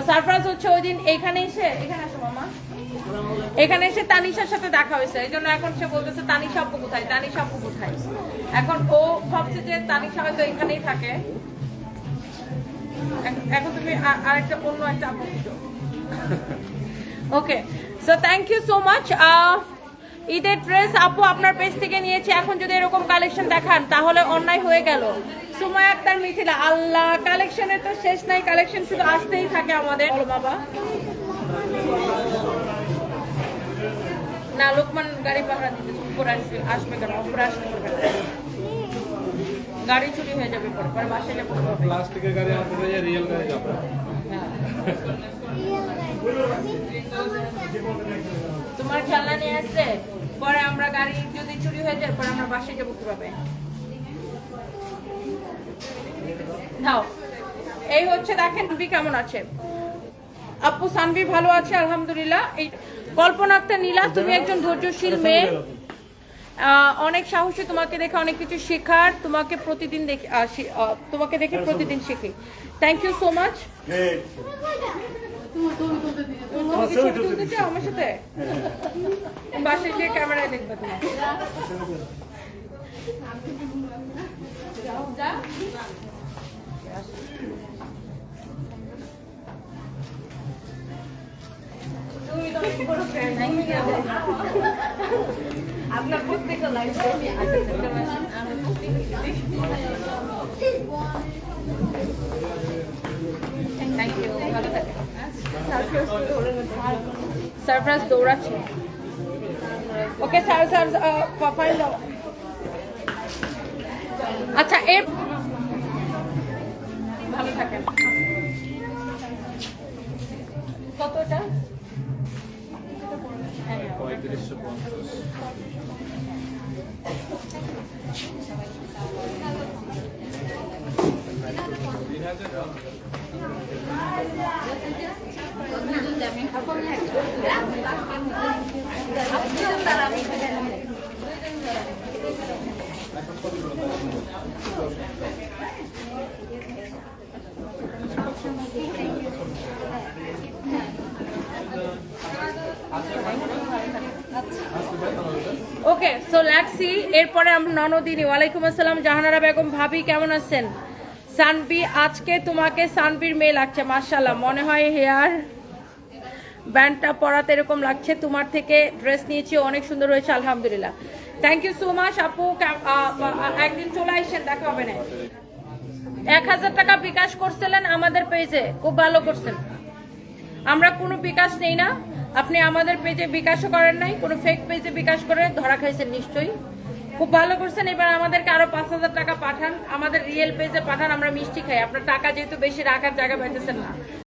Surprise হচ্ছে ওই দিন এখানে আসো মামা, এখানে এসে তানিশার সাথে দেখা হয়েছে, এই জন্য এখন সে বলতেছে তানিশা আপু কোথায়, তানিশা আপু কোথায়। এখন ও ভাবছে যে তানিশা হয়তো এখানেই থাকে। এখন তুমি আরেকটা অন্য একটা আপু। Okay, so thank you so much. ঈদের ড্রেস আপু আপনার পেজ থেকে নিয়েছি, এখন যদি এরকম কালেকশন দেখান তাহলে অন্যায় হয়ে গেল। সুমায়া আক্তার মিথিলা, আল্লাহ কালেকশনের তো শেষ নাই, কালেকশন শুধু আসতেই থাকে আমাদের। বলো বাবা। না লোকমান গাড়ি পাহারা দিতে উপরে আসবে কেন, উপরে আসতে পারবে না, গাড়ি চুরি হয়ে যাবে, পরে পরে বাসায় যাবো। প্লাস্টিকের গাড়ি আমাদের রিয়েল গাড়ি যাবে। তোমার খেলনা নিয়ে আসলে পরে আমরা গাড়ি যদি চুরি হয়ে যায় পরে আমরা বাসায় যাবো কিভাবে? নাও, এই হচ্ছে দেখেন সানভি কেমন আছে। আপু সানভি ভালো আছে আলহামদুলিল্লাহ। এই কল্পনা আক্তার নীলা, তুমি একজন ধৈর্যশীল মেয়ে, অনেক সাহসী, তোমাকে দেখে অনেক কিছু শেখার, তোমাকে দেখে প্রতিদিন শিখি। Thank you so much. আমার সাথে বাসায় গিয়ে ক্যামেরায় দেখবে তোমার। আপনার প্রত্যেকটা লাইফ থ্যাংক ইউ, ভালো থাকে। সারপ্রাইজ দৌড়াচ্ছে। ওকে স্যার ফাইল দাও। আচ্ছা এর ভালো থাকেন। কতটা? ওকে, সো লেটস সি। এরপরে আমরা ননদিনী, ওয়ালাইকুম আসসালাম জাহানারা বেগম, ভাবি কেমন আছেন? সানভি, আজকে তোমাকে সানভির মেয়ে লাগছে মাশাআল্লাহ, মনে হয় হেয়ার ব্যান্ডটা পরাতে এরকম লাগছে। তোমার থেকে ড্রেস নিয়েছি, অনেক সুন্দর হয়েছে আলহামদুলিল্লাহ। থ্যাংক ইউ সো মাচ আপু, একদিন চলে আসেন, দেখা হবে না। 1000 টাকা বিকাশ করছিলেন আমাদের পেজে, খুব ভালো করছেন। আমরা কোনো বিকাশ নেই না, আপনি আমাদের পেজে বিকাশও করেন নাই, কোনো ফেক পেজে বিকাশ করে ধরা খাইছেন নিশ্চয়ই, খুব ভালো করছেন। এবার আমাদেরকে আরো 5000 টাকা পাঠান, আমাদের রিয়েল পেজে পাঠান, আমরা মিষ্টি খাই। আপনার টাকা যেহেতু বেশি রাখার জায়গা পাইতেছেন না।